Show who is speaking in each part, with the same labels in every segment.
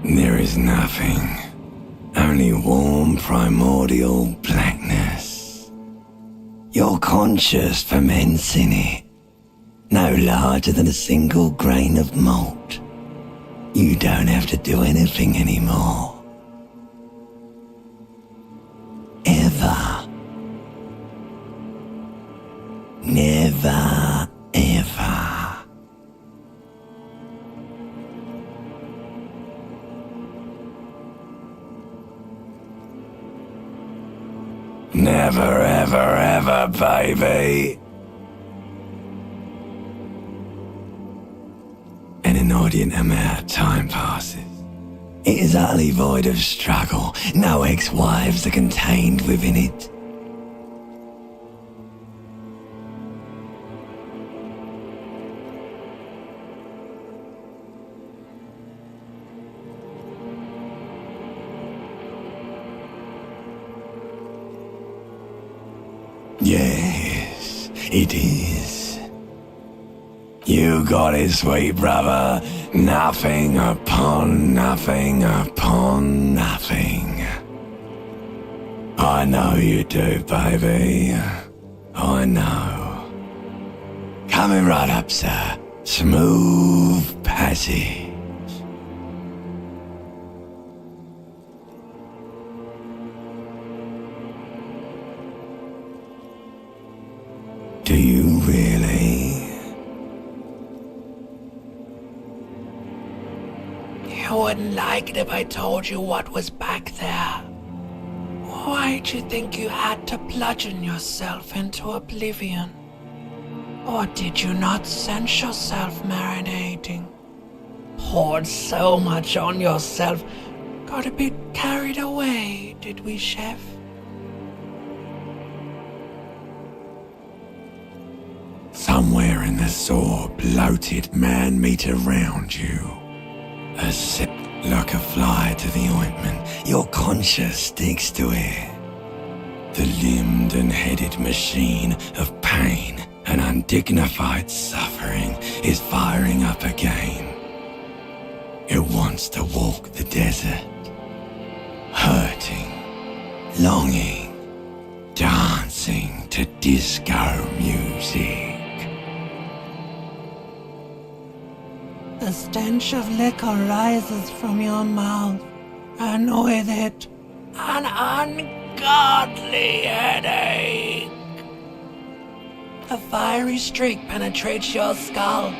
Speaker 1: There is nothing. Only warm primordial blackness. Your conscious ferments in it. No larger than a single grain of malt. You don't have to do anything anymore. Ever. Never, ever. Never, ever, ever, baby. An inordinate amount of time passes. It is utterly void of struggle. No ex-wives are contained within it. Yes, it is. You got it, sweet brother. Nothing upon nothing upon nothing. I know you do, baby. I know. Coming right up, sir. Smooth passage. Do you really?
Speaker 2: You wouldn't like it if I told you what was back there. Why'd you think you had to bludgeon yourself into oblivion? Or did you not sense yourself marinating? Poured so much on yourself, got a bit carried away, did we, Chef?
Speaker 1: Somewhere in the sore, bloated man-meat around you. A sip like a fly to the ointment. Your conscience sticks to it. The limbed and headed machine of pain and undignified suffering is firing up again. It wants to walk the desert. Hurting, longing, dancing to disco music.
Speaker 2: The stench of liquor rises from your mouth, and with it, an ungodly headache. A fiery streak penetrates your skull,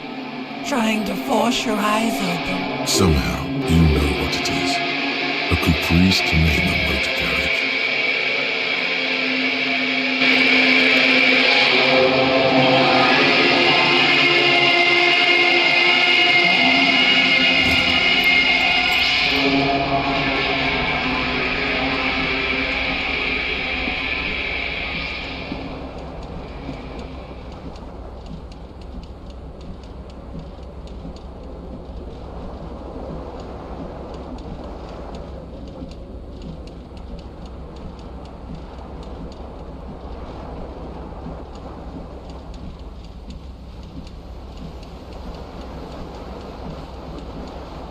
Speaker 2: trying to force your eyes open.
Speaker 3: Somehow, you know what it is. A caprice to name a motor carriage.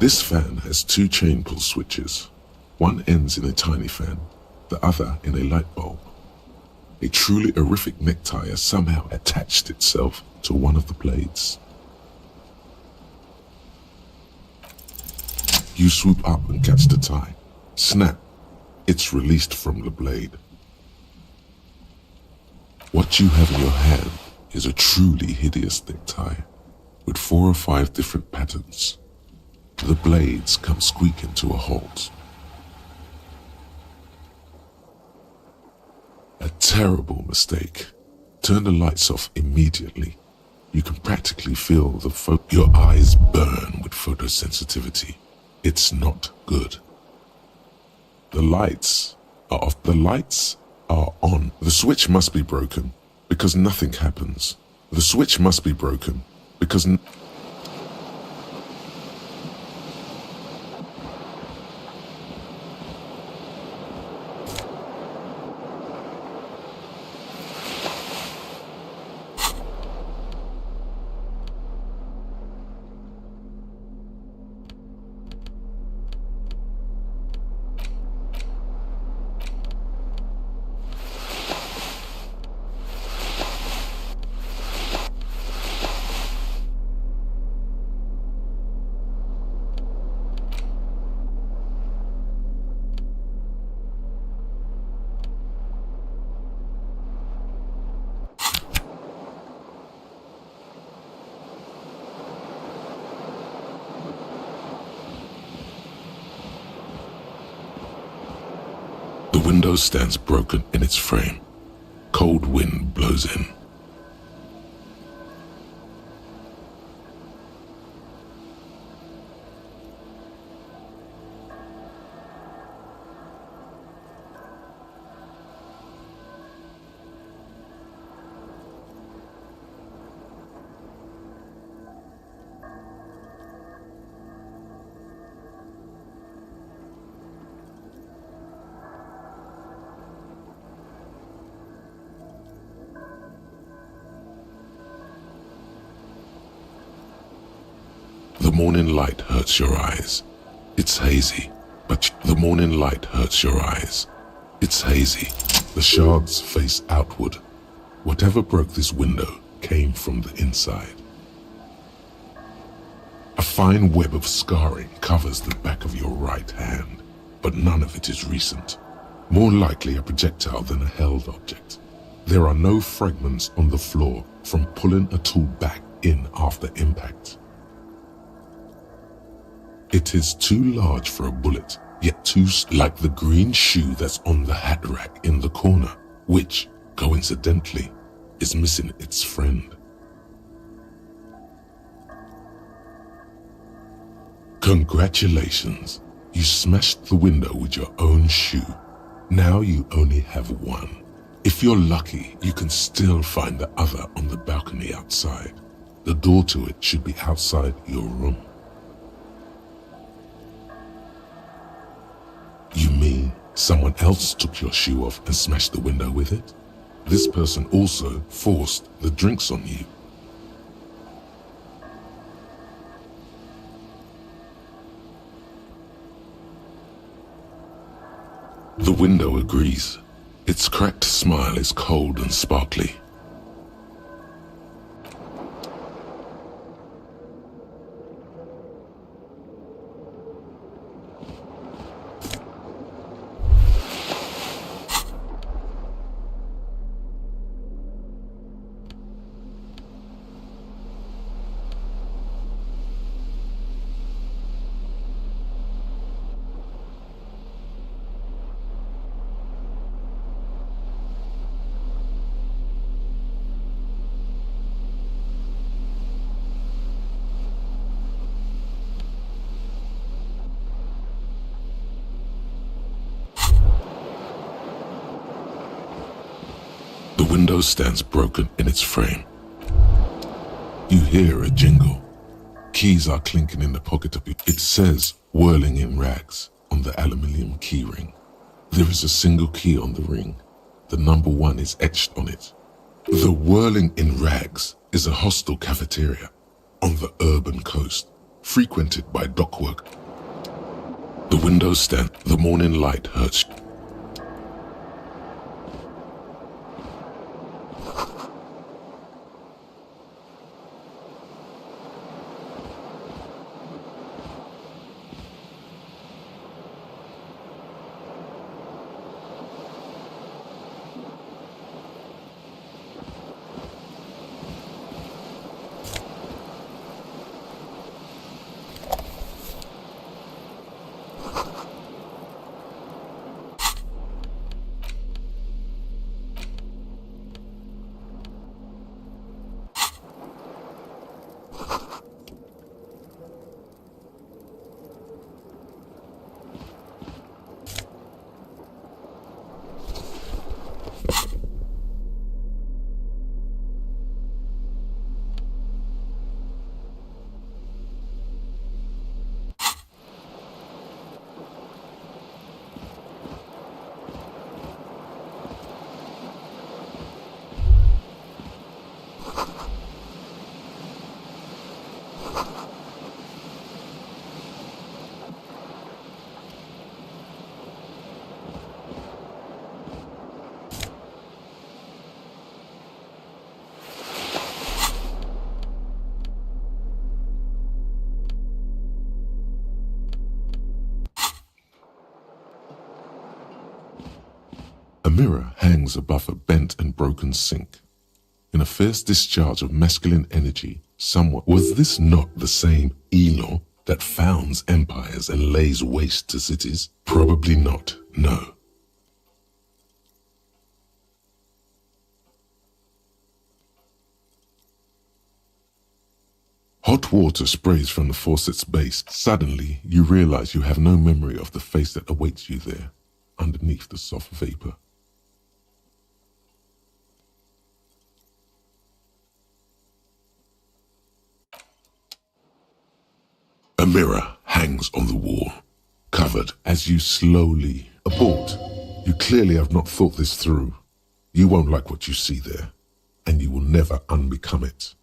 Speaker 3: This fan has two chain pull switches. One ends in a tiny fan, the other in a light bulb. A truly horrific necktie has somehow attached itself to one of the blades. You swoop up and catch the tie. Snap! It's released from the blade. What you have in your hand is a truly hideous necktie with 4 or 5 different patterns. The blades come squeaking to a halt. A terrible mistake. Turn the lights off immediately. You can practically feel your eyes burn with photosensitivity. It's not good. The lights are off. The lights are on. The switch must be broken because nothing happens. The switch must be broken because window stands broken in its frame. Cold wind blows in. The morning light hurts your eyes. It's hazy, but the morning light hurts your eyes. It's hazy. The shards face outward. Whatever broke this window came from the inside. A fine web of scarring covers the back of your right hand, but none of it is recent. More likely a projectile than a held object. There are no fragments on the floor from pulling a tool back in after impact. It is too large for a bullet, yet too like the green shoe that's on the hat rack in the corner, which, coincidentally, is missing its friend. Congratulations, you smashed the window with your own shoe. Now you only have one. If you're lucky, you can still find the other on the balcony outside. The door to it should be outside your room. You mean someone else took your shoe off and smashed the window with it? This person also forced the drinks on you. The window agrees. Its cracked smile is cold and sparkly. The window stands broken in its frame. You hear a jingle. Keys are clinking in the pocket of it. It says, whirling in rags, on the aluminium key ring. There is a single key on the ring. The number 1 is etched on it. The whirling in rags is a hostel cafeteria on the urban coast, frequented by dockwork. The window stand, the morning light hurts. A mirror hangs above a bent and broken sink. In a fierce discharge of masculine energy, was this not the same Elon that founds empires and lays waste to cities? Probably not, no. Hot water sprays from the faucet's base. Suddenly, you realize you have no memory of the face that awaits you there, underneath the soft vapor. A mirror hangs on the wall, covered as you slowly abort. You clearly have not thought this through. You won't like what you see there, and you will never unbecome it.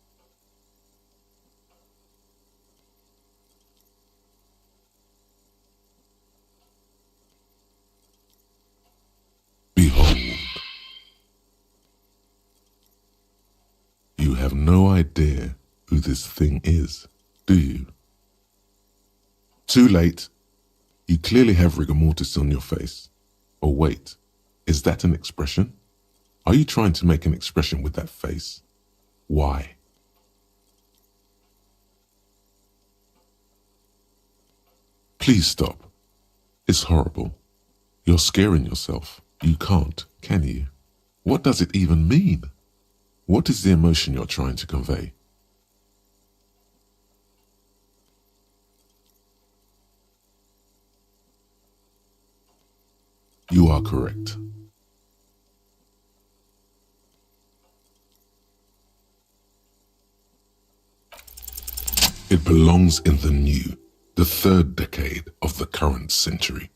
Speaker 3: Behold. You have no idea who this thing is, do you? Too late. You clearly have rigor mortis on your face. Oh wait, is that an expression? Are you trying to make an expression with that face? Why? Please stop. It's horrible. You're scaring yourself. You can't, can you? What does it even mean? What is the emotion you're trying to convey? You are correct. It belongs in the new, the third decade of the current century.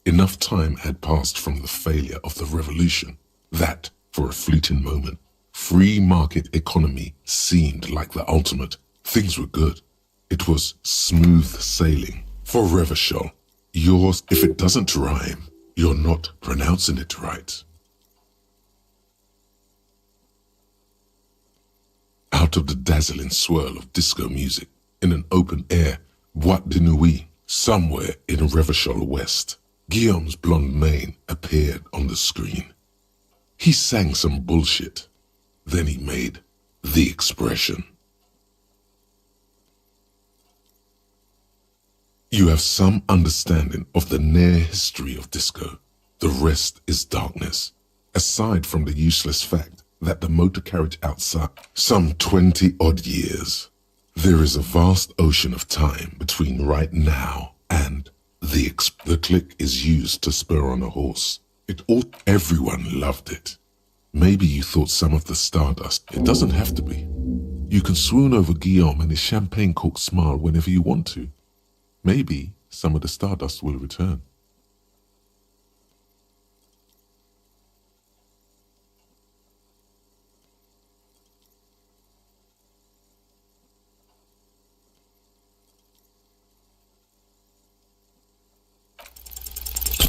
Speaker 3: Enough time had passed from the failure of the revolution that, for a fleeting moment, free market economy seemed like the ultimate. Things were good. It was smooth sailing. For Revachol, yours, if it doesn't rhyme, you're not pronouncing it right. Out of the dazzling swirl of disco music, in an open air, boîte de nuit, somewhere in Revachol West, Guillaume's blonde mane appeared on the screen. He sang some bullshit. Then he made the expression. You have some understanding of the near history of disco. The rest is darkness, aside from the useless fact that the motor carriage outside, some 20-odd years. There is a vast ocean of time between right now and the click is used to spur on a horse. Everyone loved it. Maybe you thought some of the stardust. It doesn't have to be. You can swoon over Guillaume and his champagne-corked smile whenever you want to. Maybe some of the stardust will return.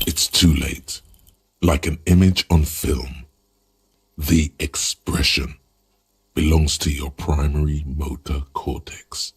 Speaker 3: It's too late. Like an image on film, the expression belongs to your primary motor cortex.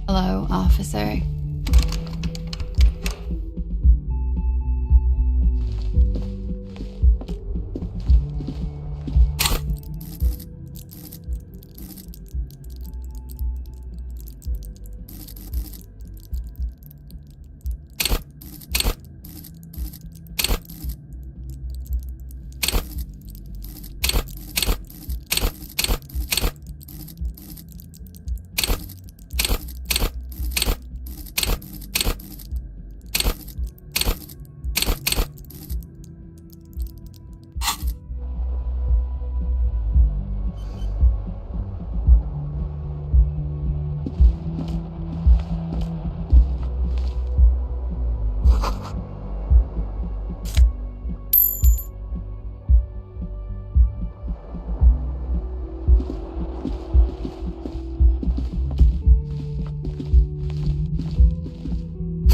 Speaker 4: Hello, officer.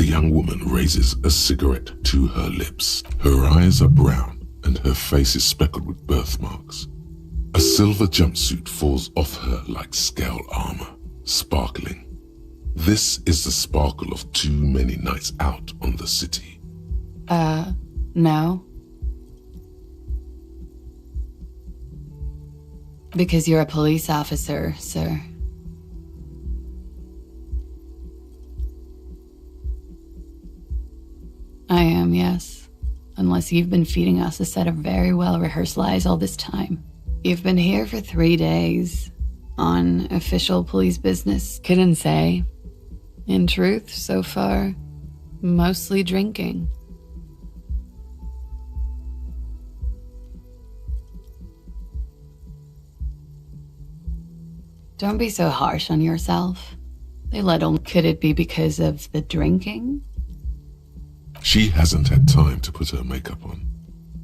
Speaker 3: young woman raises a cigarette to her lips. Her eyes are brown and her face is speckled with birthmarks. A silver jumpsuit falls off her like scale armor, sparkling. This is the sparkle of too many nights out on the city.
Speaker 4: No. Because you're a police officer, sir. I am, yes. Unless you've been feeding us a set of very well-rehearsed lies all this time. You've been here for 3 days on official police business. Couldn't say. In truth, so far, mostly drinking. Don't be so harsh on yourself. Could it be because of the drinking?
Speaker 3: She hasn't had time to put her makeup on.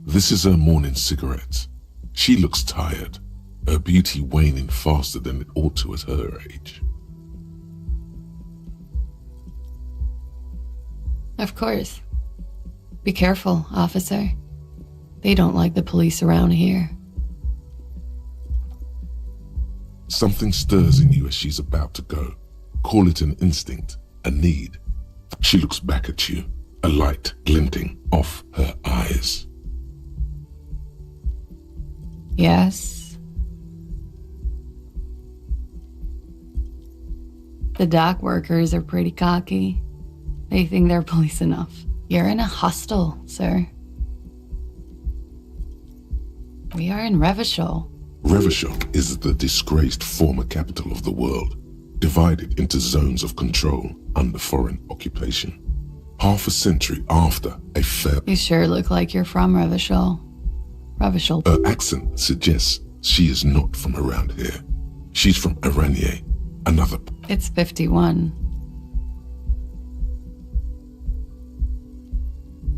Speaker 3: This is her morning cigarette. She looks tired, her beauty waning faster than it ought to at her age.
Speaker 4: Of course. Be careful, officer. They don't like the police around here.
Speaker 3: Something stirs in you as she's about to go. Call it an instinct, a need. She looks back at you, a light glinting off her eyes.
Speaker 4: Yes. The dock workers are pretty cocky. They think they're police enough. You're in a hostel, sir. We are in Revachol.
Speaker 3: Revachol is the disgraced former capital of the world, divided into zones of control under foreign occupation. Half a century after a fair...
Speaker 4: You sure look like you're from Revachol. Revachol.
Speaker 3: Her accent suggests she is not from around here. She's from Aranier, another...
Speaker 4: It's 51.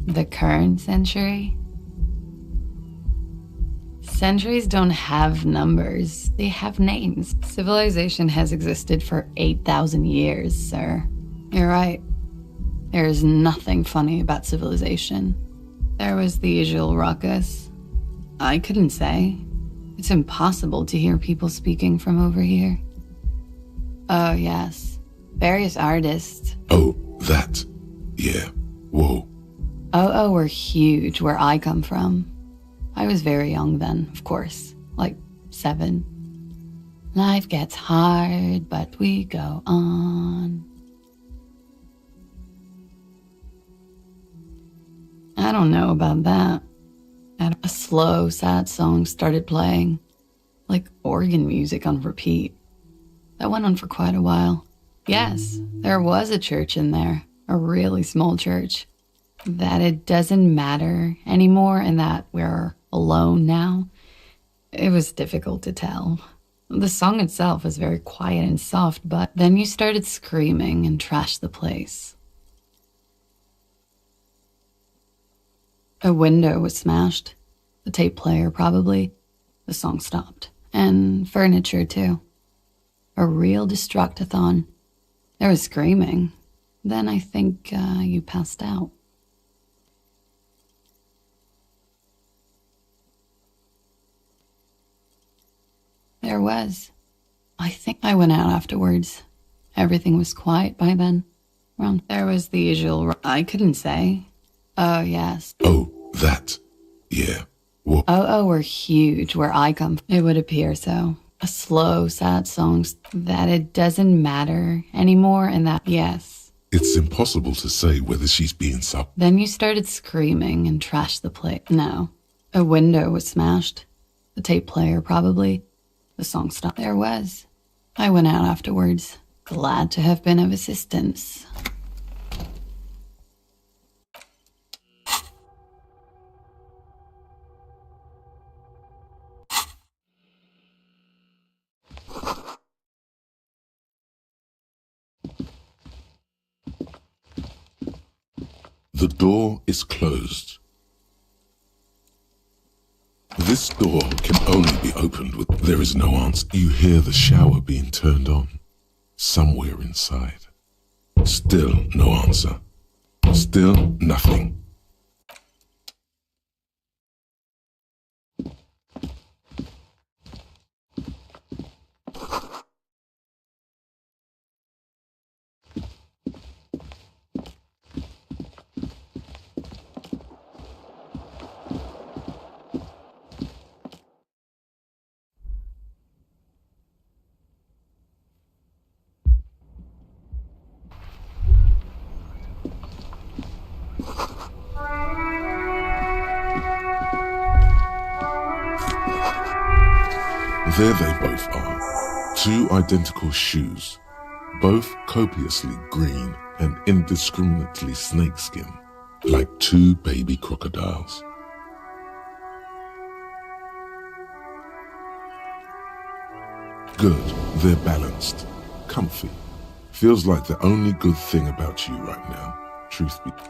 Speaker 4: The current century? Centuries don't have numbers, they have names. Civilization has existed for 8,000 years, sir. You're right. There is nothing funny about civilization. There was the usual ruckus. I couldn't say. It's impossible to hear people speaking from over here. Oh, yes. Various artists.
Speaker 3: Oh, that. Yeah. Whoa.
Speaker 4: Oh, were huge where I come from. I was very young then, of course, like 7. Life gets hard, but we go on. I don't know about that. And a slow, sad song started playing, like organ music on repeat. That went on for quite a while. Yes, there was a church in there, a really small church. That it doesn't matter anymore and that we're alone now, it was difficult to tell. The song itself was very quiet and soft, but then you started screaming and trashed the place. A window was smashed, the tape player probably. The song stopped, and furniture too. A real destructathon. There was screaming. Then I think you passed out. There was. I think I went out afterwards. Everything was quiet by then. There was the usual... I couldn't say. Oh, yes.
Speaker 3: Oh, that. Yeah. Whoa.
Speaker 4: Oh, were huge where I come from. It would appear so. A slow, sad song that it doesn't matter anymore and that... Yes.
Speaker 3: It's impossible to say whether she's being sub...
Speaker 4: Then you started screaming and trashed the plate. No. A window was smashed. The tape player probably. The song stopped. There was. I went out afterwards. Glad to have been of assistance.
Speaker 3: The door is closed. This door can only be opened with... There is no answer. You hear the shower being turned on. Somewhere inside. Still no answer. Still nothing. There they both are, two identical shoes, both copiously green and indiscriminately snakeskin, like two baby crocodiles. Good, they're balanced, comfy. Feels like the only good thing about you right now, truth be told.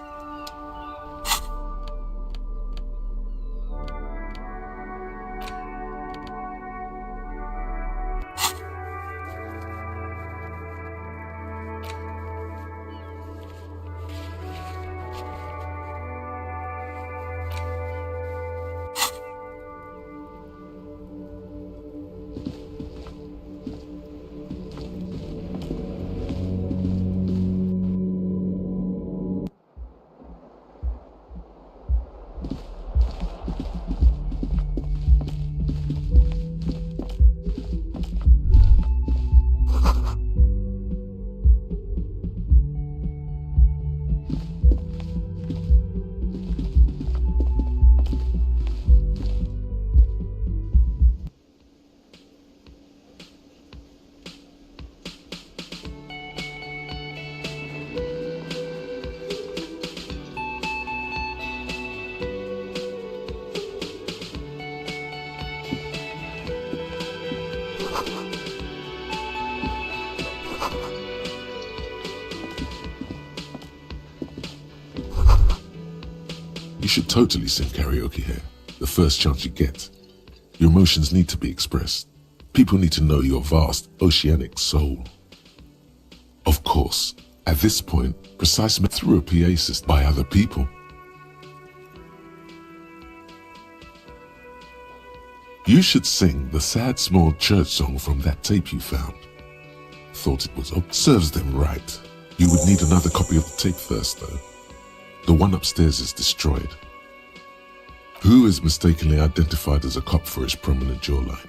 Speaker 3: You should totally sing karaoke here, the first chance you get. Your emotions need to be expressed. People need to know your vast, oceanic soul. Of course, at this point, precise through a PA system by other people. You should sing the sad small church song from that tape you found. Thought it was serves them right. You would need another copy of the tape first, though. The one upstairs is destroyed. Who is mistakenly identified as a cop for his prominent jawline?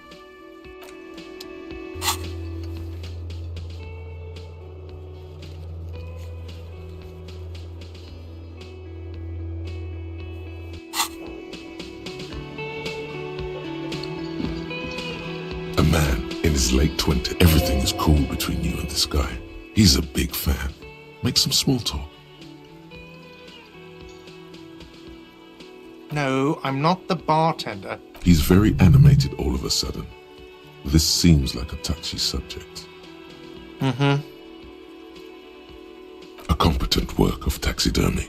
Speaker 3: A man in his late 20s. Everything is cool between you and this guy. He's a big fan. Make some small talk.
Speaker 5: No, I'm not the bartender.
Speaker 3: He's very animated all of a sudden. This seems like a touchy subject. A competent work of taxidermy.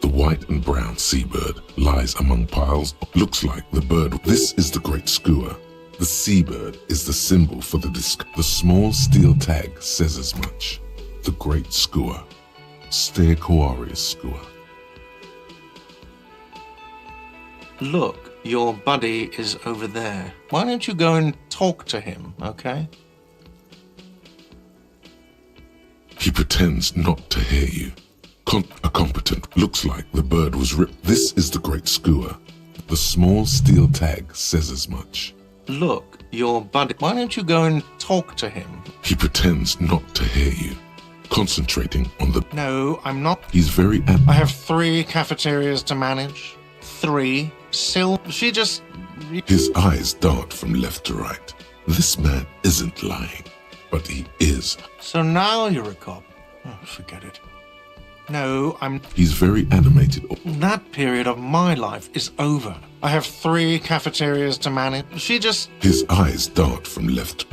Speaker 3: The white and brown seabird lies among piles. Looks like the bird. This is the great skua. The seabird is the symbol for the disc. The small steel tag says as much. The great skua. Stegosaurus skua.
Speaker 5: Look, your buddy is over there. Why don't you go and talk to him, okay?
Speaker 3: He pretends not to hear you. A competent. Looks like the bird was ripped. This is the great skua. The small steel tag says as much.
Speaker 5: Look, your buddy. Why don't you go and talk to him?
Speaker 3: He pretends not to hear you. Concentrating on the...
Speaker 5: No, I'm not.
Speaker 3: He's very...
Speaker 5: I have 3 cafeterias to manage. 3. She just...
Speaker 3: His eyes dart from left to right. This man isn't lying, but he is.
Speaker 5: So now you're a cop. Oh, forget it. No, I'm...
Speaker 3: He's very animated.
Speaker 5: That period of my life is over. I have 3 cafeterias to manage. She just...
Speaker 3: His eyes dart from left.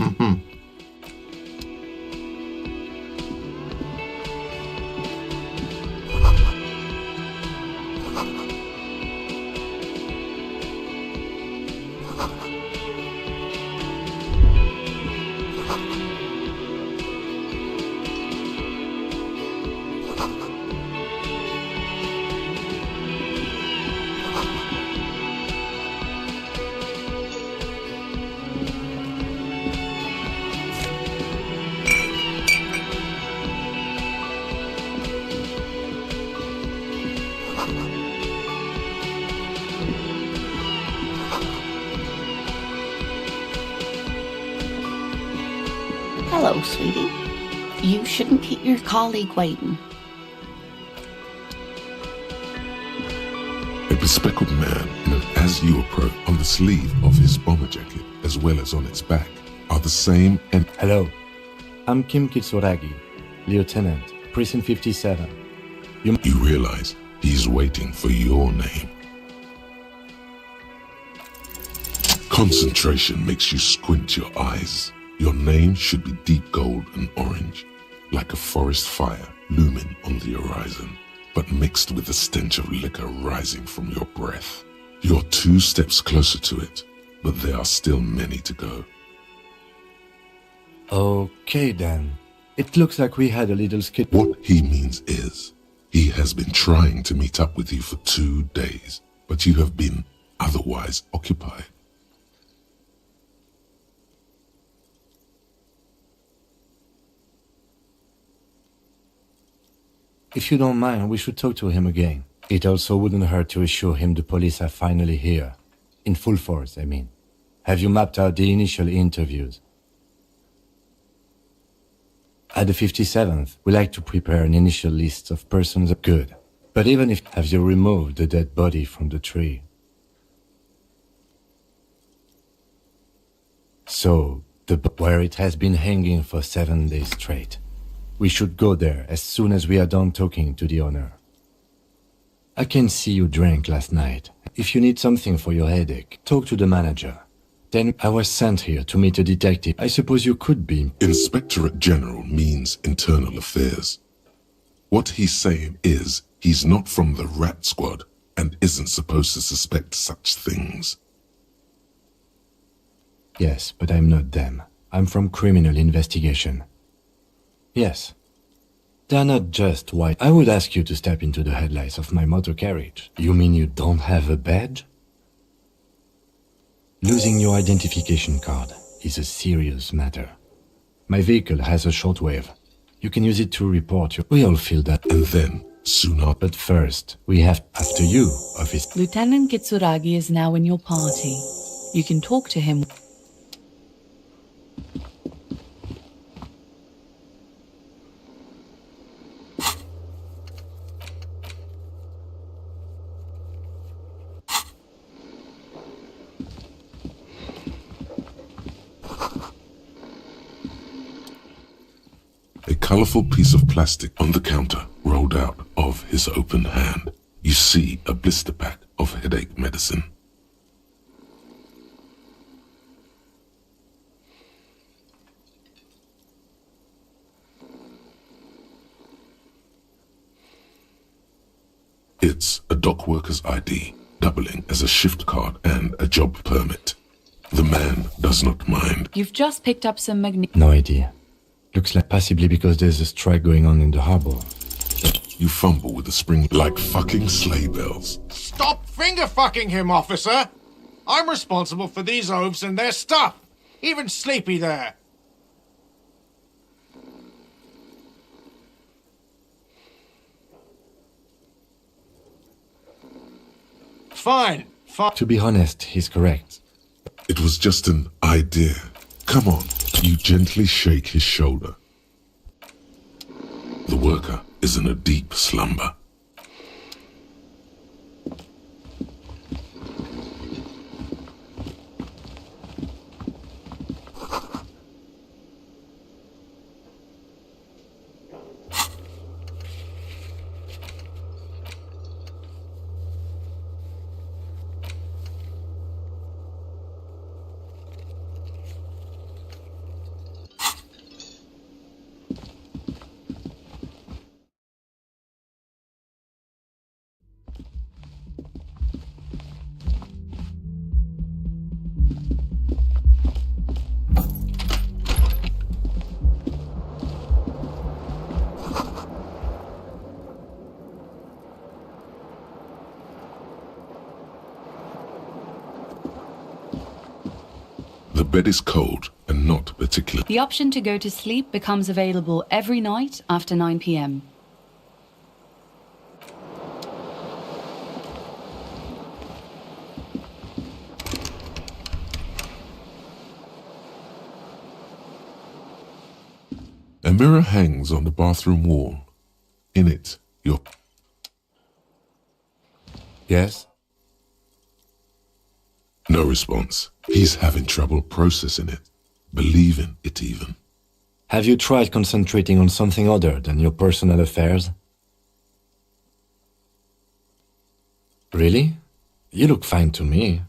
Speaker 6: Hello, sweetie. You shouldn't keep your colleague waiting.
Speaker 3: A bespectacled man in an as-you approach on the sleeve of his bomber jacket, as well as on its back, are the same and
Speaker 7: Hello, I'm Kim Kitsuragi, Lieutenant, Precinct 57.
Speaker 3: you realize he's waiting for your name. Concentration makes you squint your eyes. Your name should be deep gold and orange, like a forest fire looming on the horizon, but mixed with the stench of liquor rising from your breath. You're 2 steps closer to it, but there are still many to go.
Speaker 7: Okay then. It looks like we had a little skit.
Speaker 3: What he means is, he has been trying to meet up with you for 2 days, but you have been otherwise occupied.
Speaker 7: If you don't mind, we should talk to him again. It also wouldn't hurt to assure him the police are finally here. In full force, I mean. Have you mapped out the initial interviews? At the 57th, we like to prepare an initial list of persons good. But even if have you removed the dead body from the tree? So, where it has been hanging for 7 days straight. We should go there as soon as we are done talking to the owner. I can see you drank last night. If you need something for your headache, talk to the manager. Then I was sent here to meet a detective. I suppose you could be.
Speaker 3: Inspectorate General means internal affairs. What he's saying is, he's not from the rat squad and isn't supposed to suspect such things.
Speaker 7: Yes, but I'm not them. I'm from criminal investigation. Yes. They're not just white. I would ask you to step into the headlights of my motor carriage. You mean you don't have a badge? Losing your identification card is a serious matter. My vehicle has a shortwave. You can use it to report you. We all feel that.
Speaker 3: And then, soon after,
Speaker 7: But first, we have after you, officer.
Speaker 8: Lieutenant Kitsuragi is now in your party. You can talk to him.
Speaker 3: a colorful piece of plastic on the counter rolled out of his open hand. You see a blister pack of headache medicine. It's a dock worker's ID, doubling as a shift card and a job permit. The man does not mind.
Speaker 8: You've just picked up some
Speaker 7: No idea. Looks like possibly because there's a strike going on in the harbor.
Speaker 3: You fumble with the spring like fucking sleigh bells.
Speaker 9: Stop finger-fucking him, officer! I'm responsible for these oafs and their stuff! Even Sleepy there! Fine.
Speaker 7: To be honest, he's correct.
Speaker 3: It was just an idea. Come on. You gently shake his shoulder. The worker is in a deep slumber. The bed is cold and not particular.
Speaker 8: The option to go to sleep becomes available every night after 9 p.m.
Speaker 3: mirror hangs on the bathroom wall. In it, you're...
Speaker 7: Yes?
Speaker 3: No response. He's having trouble processing it, believing it even.
Speaker 7: Have you tried concentrating on something other than your personal affairs? Really? You look fine to me.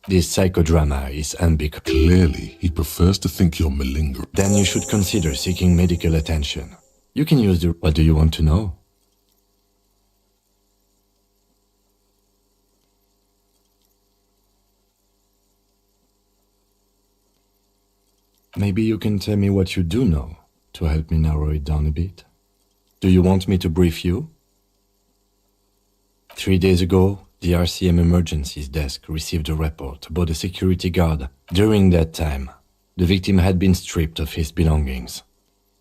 Speaker 7: This psychodrama is ambiguous.
Speaker 3: Clearly, he prefers to think you're malingering.
Speaker 7: Then you should consider seeking medical attention. You can use the... What do you want to know? Maybe you can tell me what you do know to help me narrow it down a bit. Do you want me to brief you? 3 days ago, the RCM Emergencies Desk received a report about a security guard. During that time, the victim had been stripped of his belongings.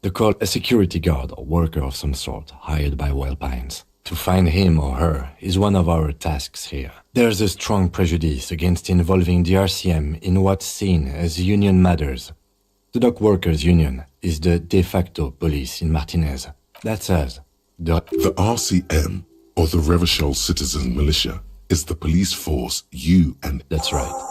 Speaker 7: The call, a security guard or worker of some sort, hired by Wild Pines. To find him or her is one of our tasks here. There's a strong prejudice against involving the RCM in what's seen as union matters. The Dock Workers Union is the de facto police in Martinez. That's us. The
Speaker 3: RCM, or the Revachol Citizen Militia, is the police force you and...
Speaker 7: That's right.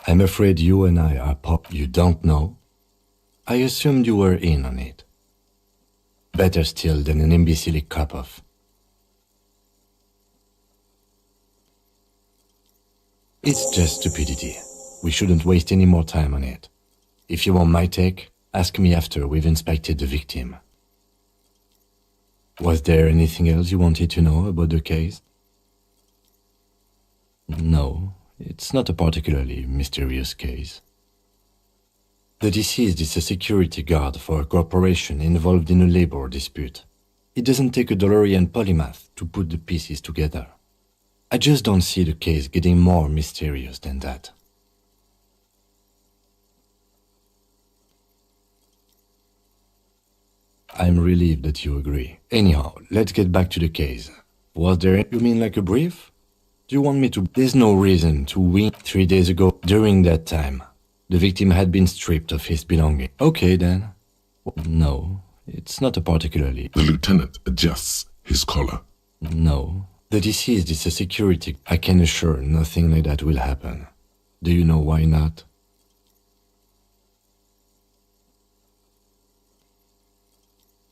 Speaker 7: I'm afraid you and I are You don't know? I assumed you were in on it. Better still than an imbecilic cop-off. It's just stupidity. We shouldn't waste any more time on it. If you want my take, ask me after we've inspected the victim. Was there anything else you wanted to know about the case? No. It's not a particularly mysterious case. The deceased is a security guard for a corporation involved in a labor dispute. It doesn't take a DeLorean polymath to put the pieces together. I just don't see the case getting more mysterious than that. I'm relieved that you agree. Anyhow, let's get back to the case. Was there... You mean like a brief? Do you want me to... There's no reason to win. 3 days ago, during that time, the victim had been stripped of his belongings. Okay, then. No, it's not a particularly...
Speaker 3: The lieutenant adjusts his collar.
Speaker 7: No. The deceased is a security... I can assure nothing like that will happen. Do you know why not?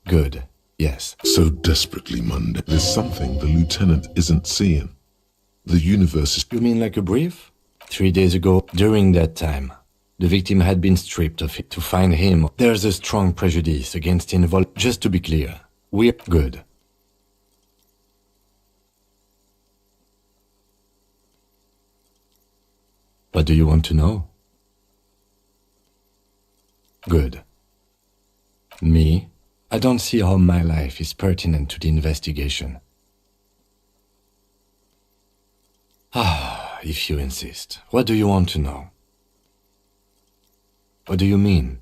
Speaker 7: Good. Yes.
Speaker 3: So desperately mundane. There's something the lieutenant isn't seeing. The universe is...
Speaker 7: You mean like a brief? 3 days ago, during that time, the victim had been stripped of it. To find him, there's a strong prejudice against involved... Just to be clear, we're good. What do you want to know? Good. Me? I don't see how my life is pertinent to the investigation. If you insist. What do you want to know? What do you mean?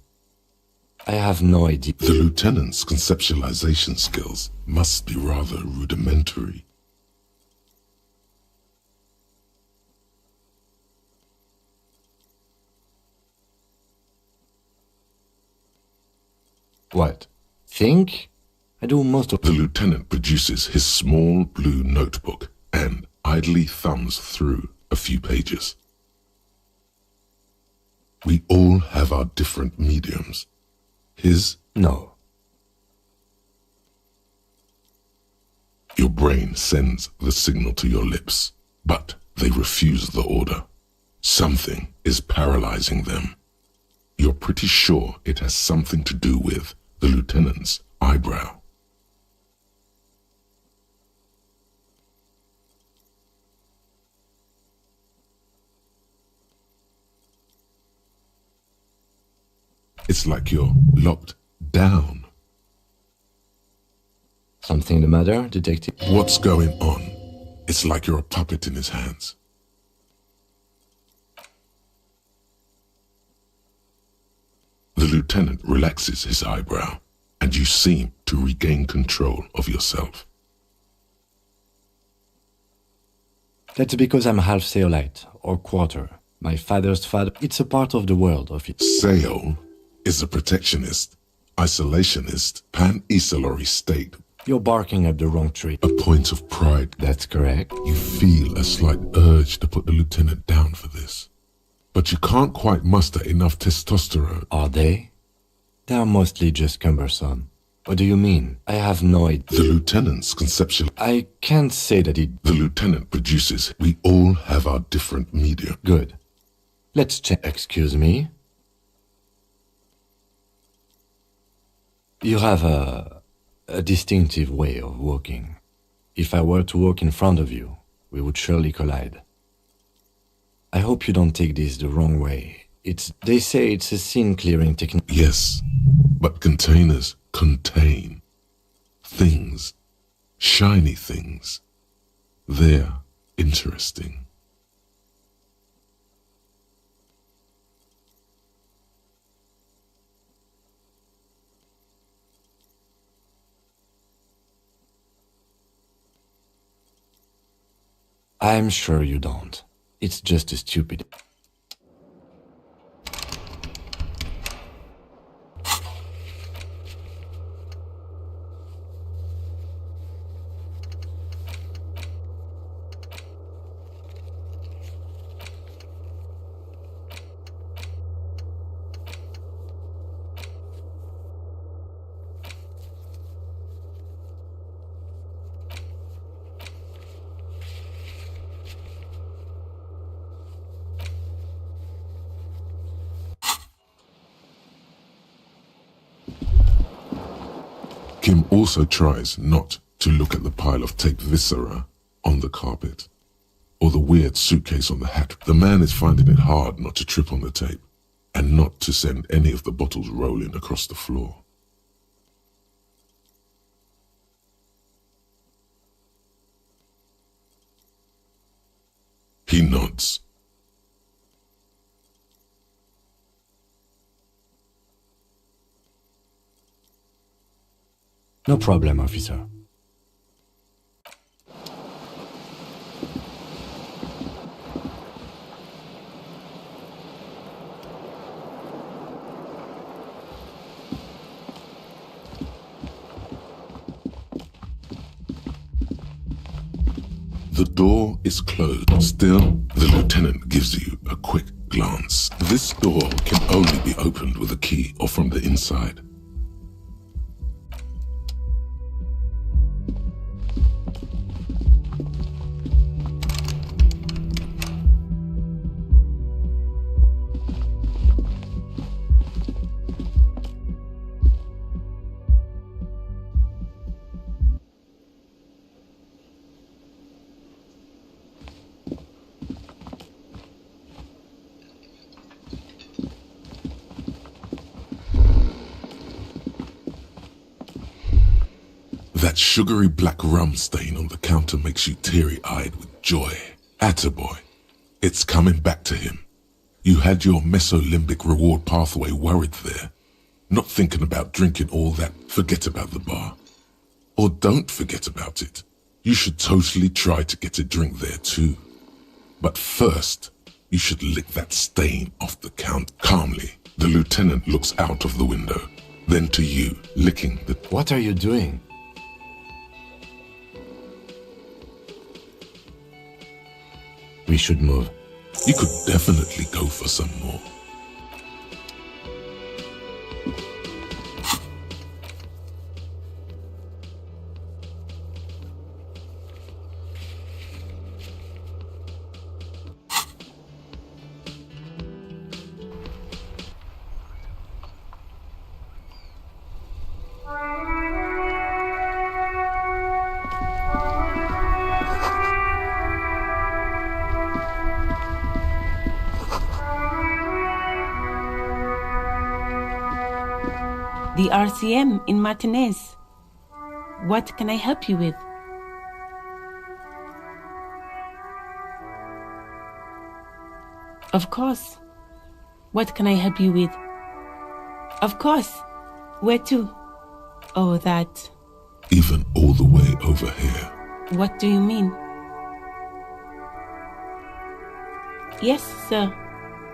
Speaker 7: I have no idea.
Speaker 3: The lieutenant's conceptualization skills must be rather rudimentary.
Speaker 7: What? Think? I do most of...
Speaker 3: The lieutenant produces his small blue notebook and idly thumbs through a few pages. We all have our different mediums. His...
Speaker 7: No.
Speaker 3: Your brain sends the signal to your lips, but they refuse the order. Something is paralyzing them. You're pretty sure it has something to do with the lieutenant's eyebrow. It's like you're locked down.
Speaker 7: Something the matter, detective?
Speaker 3: What's going on? It's like you're a puppet in his hands. The lieutenant relaxes his eyebrow, and you seem to regain control of yourself.
Speaker 7: That's because I'm half Seolite, or quarter. My father's father, it's a part of the world of it.
Speaker 3: Seol is a protectionist, isolationist, pan-Isolari state.
Speaker 7: You're barking up the wrong tree.
Speaker 3: A point of pride.
Speaker 7: That's correct.
Speaker 3: You feel a slight urge to put the lieutenant down for this. But you can't quite muster enough testosterone.
Speaker 7: Are they? They are mostly just cumbersome. What do you mean? I have no idea.
Speaker 3: The lieutenant's conceptual...
Speaker 7: I can't say that it...
Speaker 3: The lieutenant produces. We all have our different media.
Speaker 7: Good. Let's check. Excuse me? You have a distinctive way of walking. If I were to walk in front of you, we would surely collide. I hope you don't take this the wrong way. They say it's a scene-clearing technique.
Speaker 3: Yes, but containers contain things, shiny things. They're interesting.
Speaker 7: I'm sure you don't. It's just a stupid...
Speaker 3: Kim also tries not to look at the pile of taped viscera on the carpet, or the weird suitcase on the hat. The man is finding it hard not to trip on the tape, and not to send any of the bottles rolling across the floor. He nods.
Speaker 7: No problem, officer.
Speaker 3: The door is closed. Still, the lieutenant gives you a quick glance. This door can only be opened with a key or from the inside. That sugary black rum stain on the counter makes you teary-eyed with joy. Attaboy. It's coming back to him. You had your mesolimbic reward pathway worried there. Not thinking about drinking all that, forget about the bar. Or don't forget about it. You should totally try to get a drink there too. But first, you should lick that stain off the counter calmly. The lieutenant looks out of the window, then to you, licking the...
Speaker 7: What are you doing? We should move.
Speaker 3: You could definitely go for some more.
Speaker 10: The RCM in Martinez. What can I help you with? Of course. What can I help you with? Of course. Where to? Oh, that.
Speaker 3: Even all the way over here.
Speaker 10: What do you mean? Yes, sir.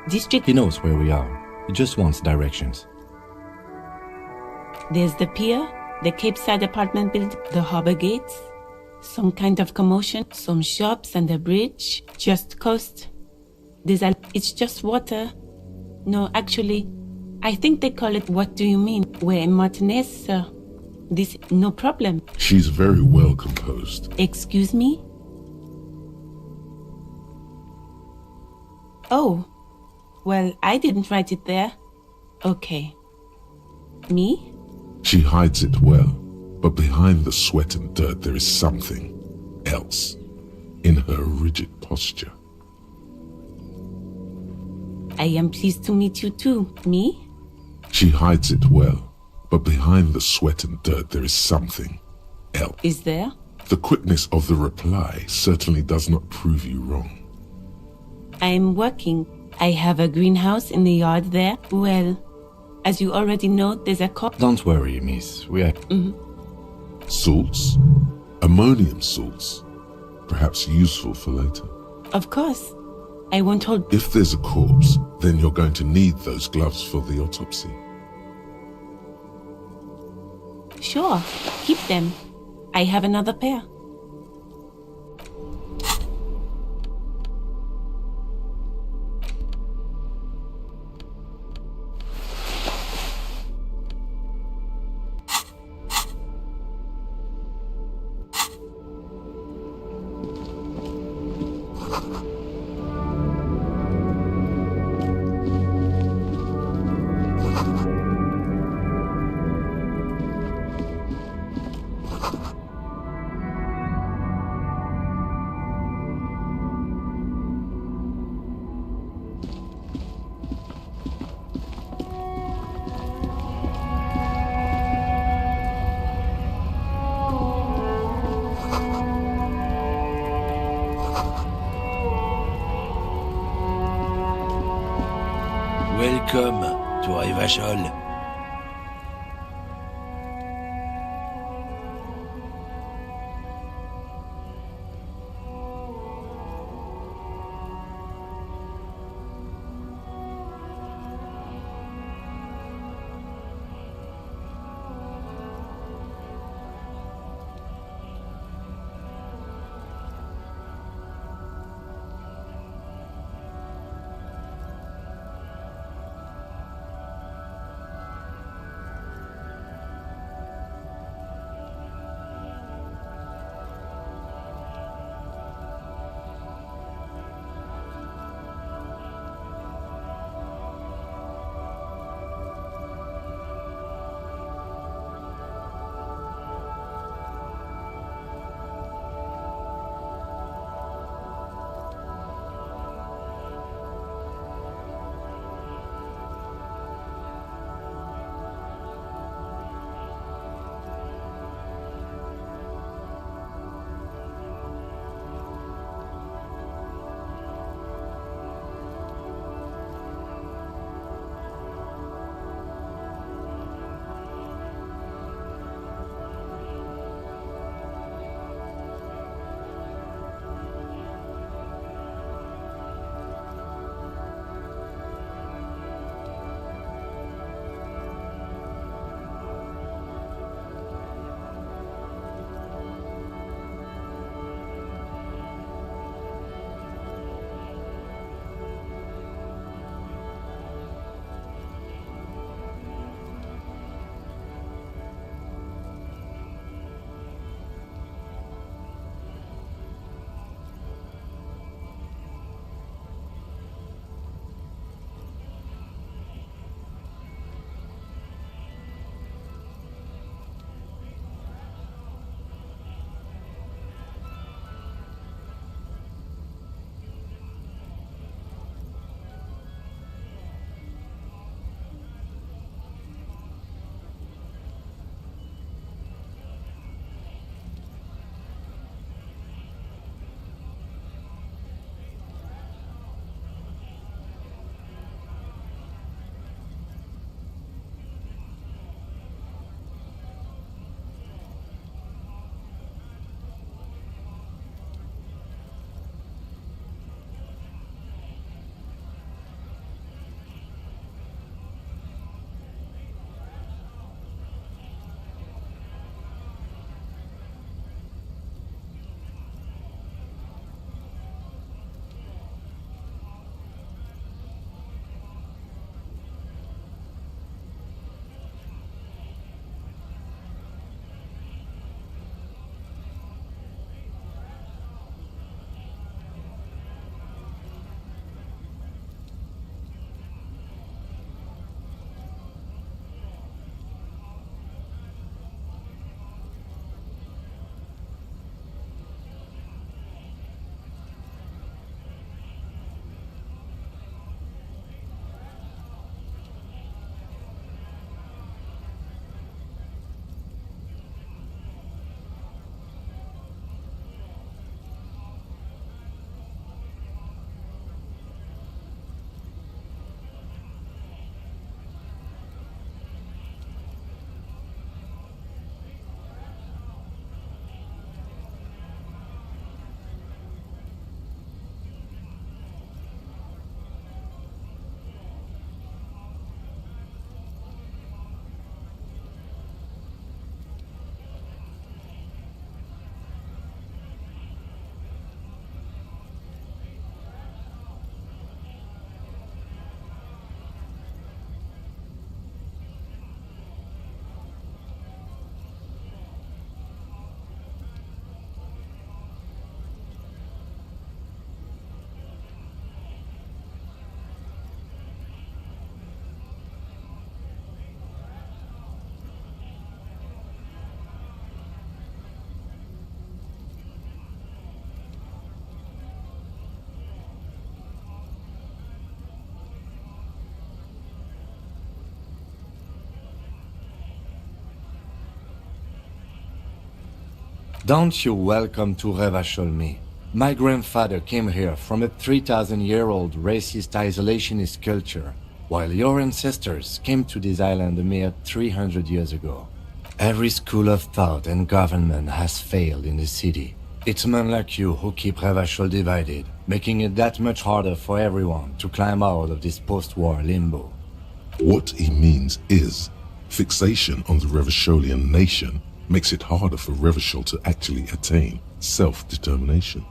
Speaker 10: District.
Speaker 7: He knows where we are. He just wants directions.
Speaker 10: There's the pier, the Cape Side apartment building, the harbor gates, some kind of commotion, some shops and a bridge, just coast. It's just water. No, actually, I think they call it what do you mean? We're in Martinez, sir. This, no problem.
Speaker 3: She's very well composed.
Speaker 10: Excuse me? Oh, well, I didn't write it there. Okay. Me?
Speaker 3: She hides it well, but behind the sweat and dirt there is something else in her rigid posture.
Speaker 10: I am pleased to meet you too. Me?
Speaker 3: She hides it well, but behind the sweat and dirt there is something else.
Speaker 10: Is there?
Speaker 3: The quickness of the reply certainly does not prove you wrong.
Speaker 10: I am working. I have a greenhouse in the yard there. Well, as you already know, there's a
Speaker 7: Don't worry, miss. We are...
Speaker 3: Salts? Ammonium salts? Perhaps useful for later.
Speaker 10: Of course. I won't hold...
Speaker 3: If there's a corpse, then you're going to need those gloves for the autopsy.
Speaker 10: Sure. Keep them. I have another pair.
Speaker 1: Welcome to Rivachol.
Speaker 7: Don't you welcome to Revacholmi. My grandfather came here from a 3,000-year-old racist isolationist culture, while your ancestors came to this island a mere 300 years ago. Every school of thought and government has failed in the city. It's men like you who keep Revachol divided, making it that much harder for everyone to climb out of this post-war limbo.
Speaker 3: What he means is, fixation on the Revacholian nation makes it harder for Revachol to actually attain self-determination.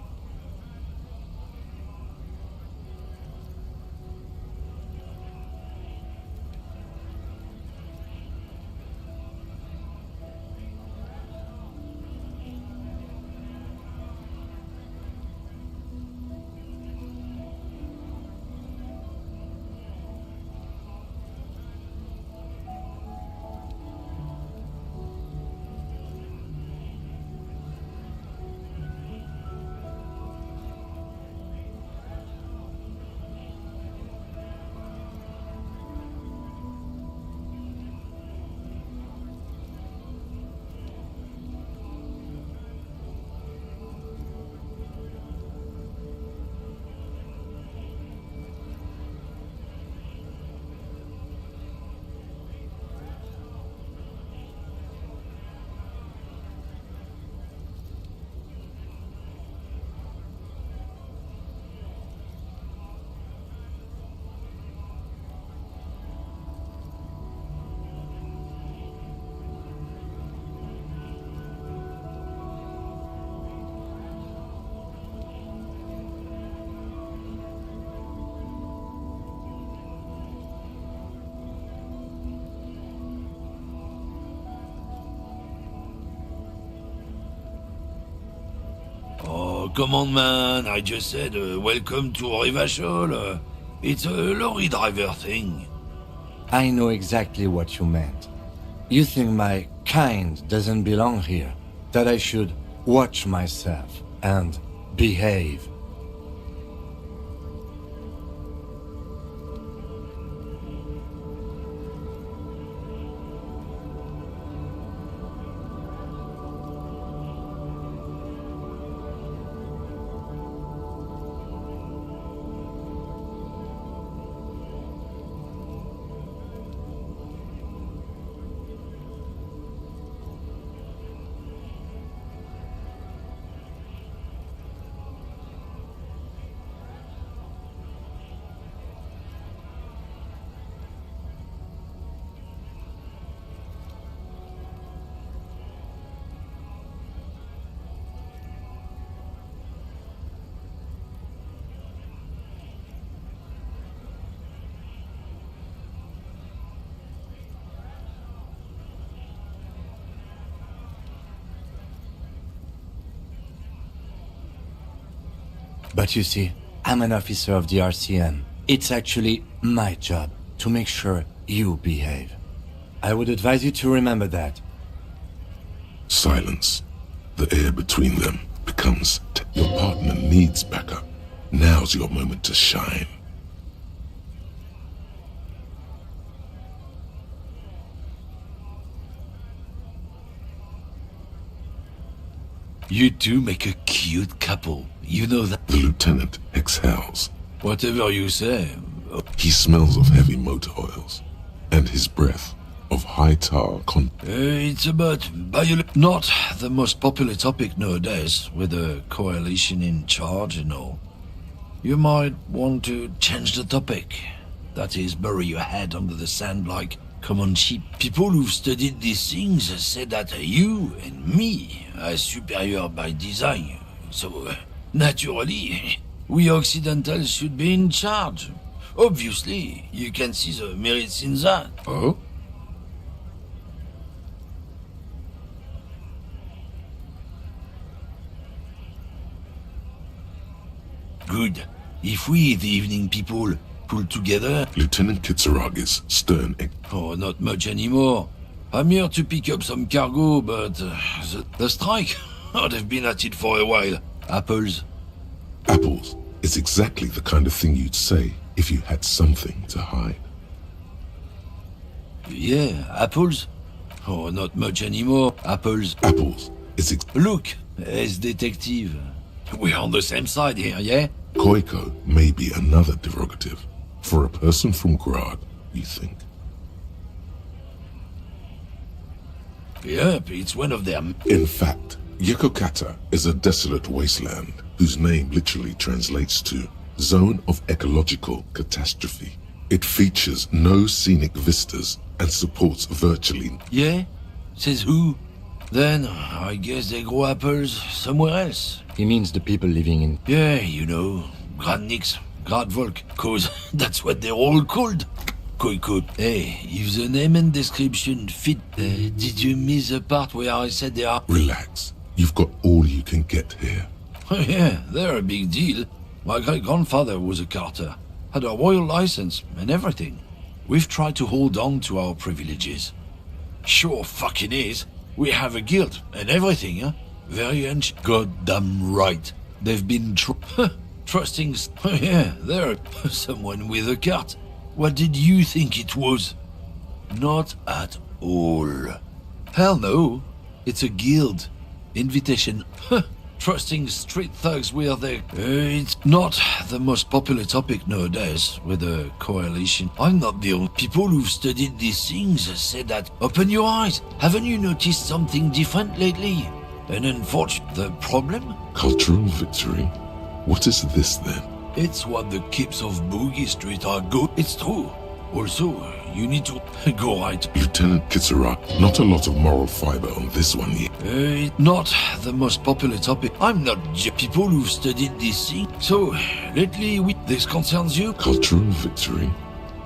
Speaker 1: Oh, come on, man. I just said welcome to Revachol. It's a lorry driver thing.
Speaker 7: I know exactly what you meant. You think my kind doesn't belong here, that I should watch myself and behave. But you see, I'm an officer of the RCM. It's actually my job to make sure you behave. I would advise you to remember that.
Speaker 3: Silence. The air between them becomes your partner needs backup. Now's your moment to shine.
Speaker 1: You two make a cute couple. You know that.
Speaker 3: The lieutenant exhales.
Speaker 1: Whatever you say.
Speaker 3: He smells of heavy motor oils, and his breath of high tar
Speaker 1: It's about not the most popular topic nowadays, with the coalition in charge and all. You might want to change the topic. That is, bury your head under the sand like common sheep. People who've studied these things say that you and me are superior by design. So, naturally, we Occidentals should be in charge. Obviously, you can see the merits in that.
Speaker 3: Oh?
Speaker 1: Good. If we, the evening people, pull together...
Speaker 3: Lieutenant Kitsaragi's stern...
Speaker 1: Oh, not much anymore. I'm here to pick up some cargo, but the strike? Oh, they've been at it for a while. Apples.
Speaker 3: Apples is exactly the kind of thing you'd say if you had something to hide.
Speaker 1: Yeah, apples? Oh, not much anymore. Apples.
Speaker 3: Apples is
Speaker 1: Look, As detective. We're on the same side here, yeah?
Speaker 3: Koiko may be another derogative. For a person from Grad, you think?
Speaker 1: Yep, it's one of them.
Speaker 3: In fact, Yekokata is a desolate wasteland whose name literally translates to Zone of Ecological Catastrophe. It features no scenic vistas and supports virtually...
Speaker 1: Yeah? Says who? Then, I guess they grow apples somewhere else.
Speaker 7: He means the people living in...
Speaker 1: Yeah, you know, Gradnix, Gradvolk, cause that's what they're all called. Koiko. Hey, if the name and description fit, did you miss the part where I said they are...
Speaker 3: Relax. You've got all you can get here.
Speaker 1: Oh yeah, they're a big deal. My great-grandfather was a carter, had a royal license and everything. We've tried to hold on to our privileges. Sure fucking is. We have a guild and everything, huh? Very goddamn right. They've been trusting... Oh yeah, they're someone with a cart. What did you think it was? Not at all. Hell no. It's a guild. Invitation. Trusting street thugs with their... it's not the most popular topic nowadays with the coalition. I'm not the only... People who've studied these things said that. Open your eyes. Haven't you noticed something different lately? And unfortunately, the problem?
Speaker 3: Cultural victory? What is this then?
Speaker 1: It's what the keeps of Boogie Street are good. It's true. Also, you need to go right.
Speaker 3: Lieutenant Kitsura, not a lot of moral fiber on this one yet.
Speaker 1: Not the most popular topic. I'm not people who've studied this thing. So, lately, this concerns you?
Speaker 3: Cultural victory?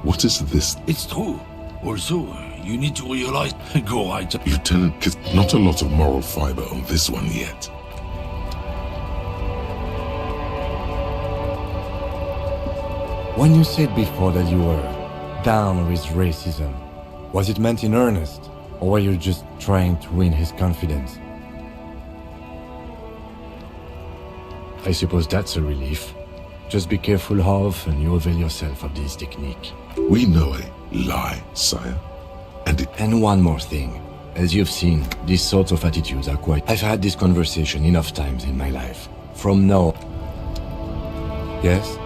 Speaker 3: What is this?
Speaker 1: It's true. Also, you need to realize, go right.
Speaker 3: Lieutenant Kitsura, not a lot of moral fiber on this one yet.
Speaker 7: When you said before that you were down with racism, was it meant in earnest, or were you just trying to win his confidence? I suppose that's a relief. Just be careful how often you avail yourself of this technique.
Speaker 3: We know a lie, sire.
Speaker 7: And one more thing. As you've seen, these sorts of attitudes are quite... I've had this conversation enough times in my life. From now... Yes?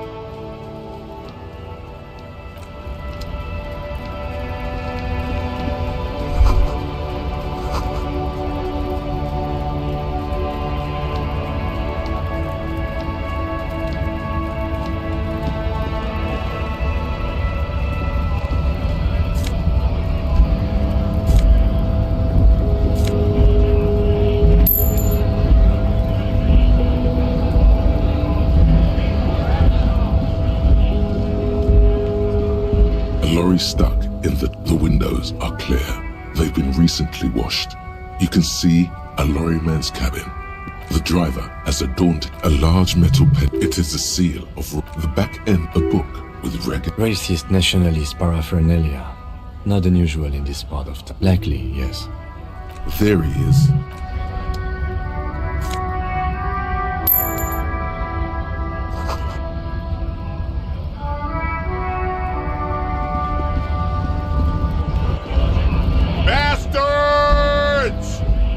Speaker 3: Stuck in the windows are clear. They've been recently washed. You can see a lorryman's cabin. The driver has adorned a large metal pen. It is a seal of the back end, a book with
Speaker 7: racist nationalist paraphernalia. Not unusual in this part of town. Likely, yes.
Speaker 3: There he is.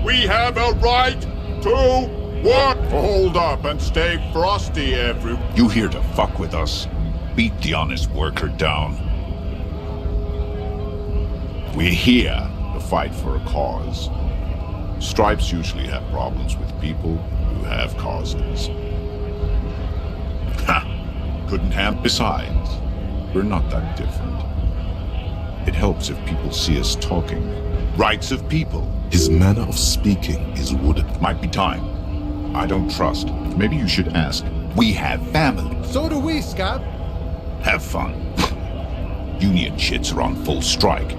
Speaker 11: We have a right to work. Hold up and stay frosty, everyone.
Speaker 12: You here to fuck with us? Beat the honest worker down.
Speaker 11: We're here to fight for a cause. Stripes usually have problems with people who have causes. Ha! Couldn't have. Besides, we're not that different. It helps if people see us talking. Rights of people.
Speaker 3: His manner of speaking is wooden.
Speaker 11: Might be time. I don't trust. Maybe you should ask. We have family.
Speaker 13: So do we, Scott.
Speaker 11: Have fun. Union shits are on full strike.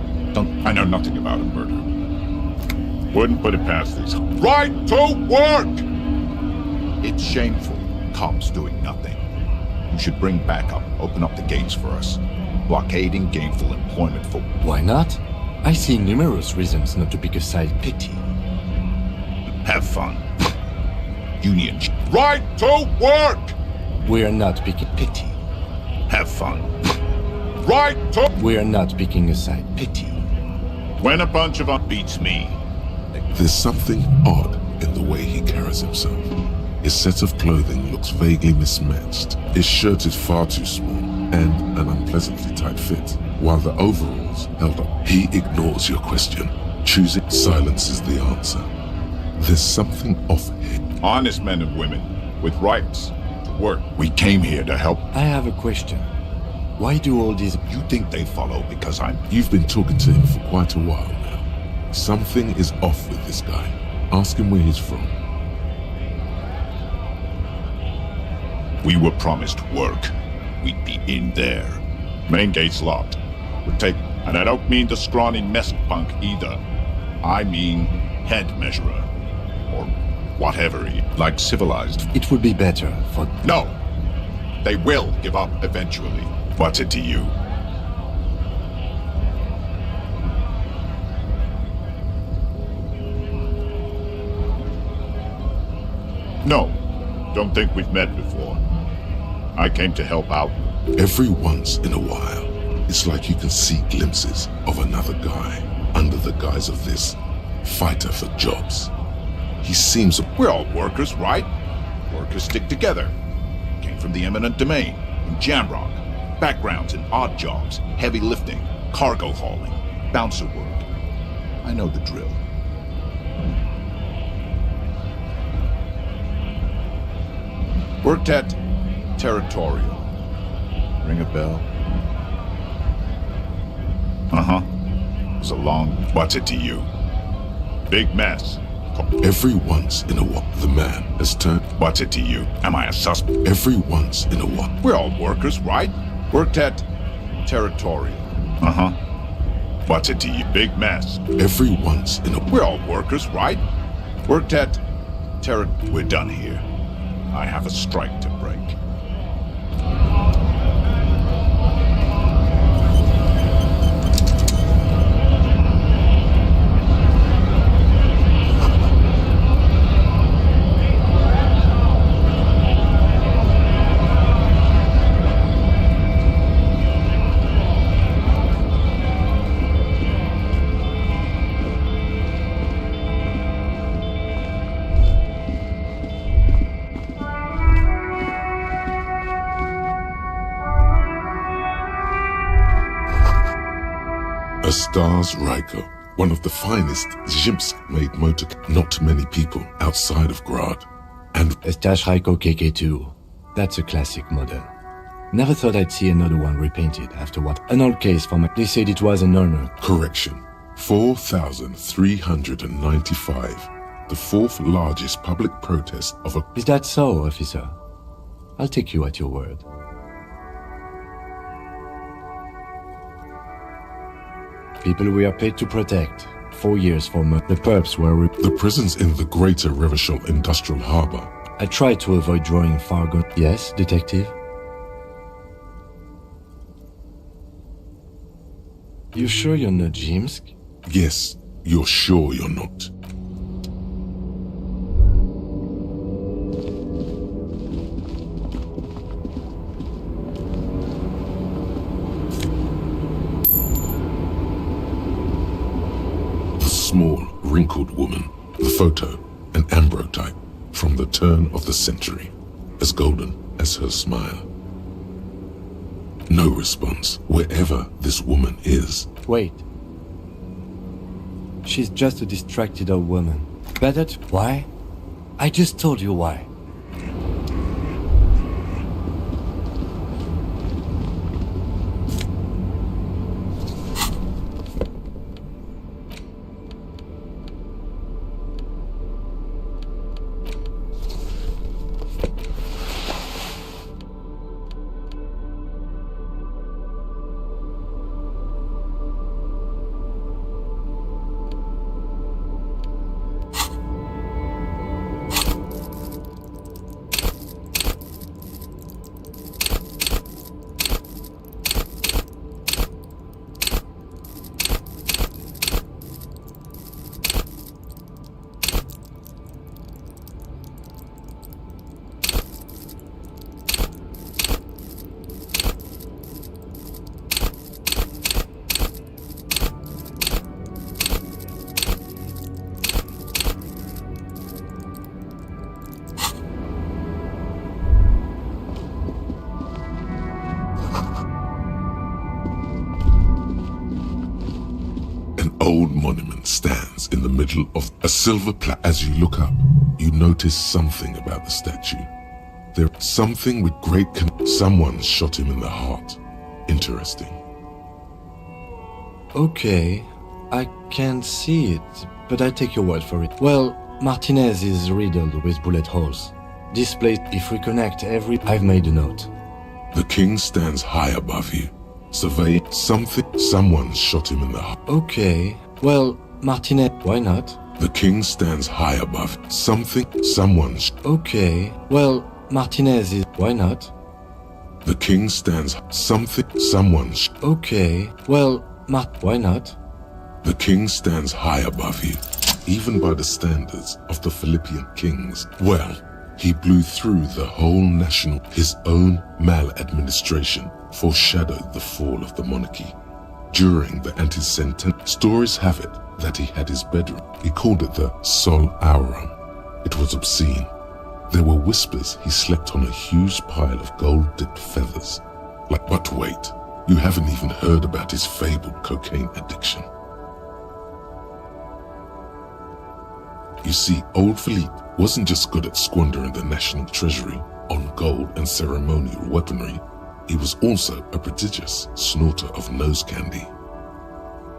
Speaker 11: I know nothing about a murder. Wouldn't put it past these. Right to work! It's shameful. Cops doing nothing. You should bring backup. Open up the gates for us. Blockading gainful employment for...
Speaker 7: Why not? I see numerous reasons not to pick a side. Pity.
Speaker 11: Have fun. Union. Right to work!
Speaker 7: We're not picking. Pity.
Speaker 11: Have fun. Right to...
Speaker 7: We're not picking a side. Pity.
Speaker 11: When a bunch of beats me.
Speaker 3: There's something odd in the way he carries himself. His set of clothing looks vaguely mismatched. His shirt is far too small and an unpleasantly tight fit, while the overalls held up. He ignores your question. Choosing silence is the answer. There's something off here.
Speaker 11: Honest men and women with rights to work. We came here to help.
Speaker 7: I have a question. Why do all these...
Speaker 11: You think they follow because I'm...
Speaker 3: You've been talking to him for quite a while now. Something is off with this guy. Ask him where he's from.
Speaker 11: We were promised work. We'd be in there. Main gate's locked. We're taking... And I don't mean the scrawny mess punk either. I mean head measurer. Or whatever he... Like civilized.
Speaker 7: It would be better for...
Speaker 11: No! They will give up eventually. What's it to you? No. Don't think we've met before. I came to help out.
Speaker 3: Every once in a while, it's like you can see glimpses of another guy under the guise of this fighter for jobs. He seems...
Speaker 11: We're all workers, right? Workers stick together. Came from the eminent domain, in Jamrock. Backgrounds in odd jobs, heavy lifting, cargo hauling, bouncer work. I know the drill. Worked at Territorial. Ring a bell? Uh-huh. It was a long... What's it to you? Big mess.
Speaker 3: Every once in a while, the man has turned...
Speaker 11: What's it to you? Am I a suspect?
Speaker 3: Every once in a while...
Speaker 11: We're all workers, right? Worked at Territorial. Uh-huh. What's it to you? Big mess.
Speaker 3: Every once in a...
Speaker 11: We're all workers, right? Worked at We're done here. I have a strike to break.
Speaker 3: A Stars Ryko, one of the finest Zhimsk-made motor. Not many people outside of Grad. And
Speaker 7: A Stars Ryko KK2. That's a classic model. Never thought I'd see another one repainted after what? An old case for my... They said it was an honor.
Speaker 3: correction, 4,395. The fourth largest public protest of a...
Speaker 7: Is that so, officer? I'll take you at your word. People we are paid to protect. 4 years for the perps were...
Speaker 3: The prisons in the Greater Revachol Industrial Harbor.
Speaker 7: I tried to avoid drawing Fargo. Yes, detective? You sure you're not Jimsk?
Speaker 3: Yes, you're sure you're not. Small, wrinkled woman, the photo, an ambrotype from the turn of the century, as golden as her smile. No response wherever this woman is.
Speaker 7: Wait. She's just a distracted old woman. Better to... Why? I just told you why.
Speaker 3: old monument stands in the middle of a silver plaque. As you look up, you notice something about the statue. There's something with someone shot him in the heart. Interesting.
Speaker 7: Okay, I can't see it, but I take your word for it. Well, Martinez is riddled with bullet holes. This place, if we connect I've made a note.
Speaker 3: The king stands high above you. Survey someone shot him in the heart.
Speaker 7: Okay, well, Martinez, why not?
Speaker 3: The king stands high above.
Speaker 7: Okay, well, Martinez is, why not?
Speaker 3: The king stands
Speaker 7: Okay, well, why not?
Speaker 3: The king stands high above you, even by the standards of the Philippian kings. Well, he blew through the whole national. His own maladministration foreshadowed the fall of the monarchy. During the anti-centennial, stories have it that he had his bedroom. He called it the Sol Aurum. It was obscene. There were whispers he slept on a huge pile of gold-dipped feathers. But wait, you haven't even heard about his fabled cocaine addiction. You see, old Philippe wasn't just good at squandering the national treasury on gold and ceremonial weaponry, he was also a prodigious snorter of nose candy.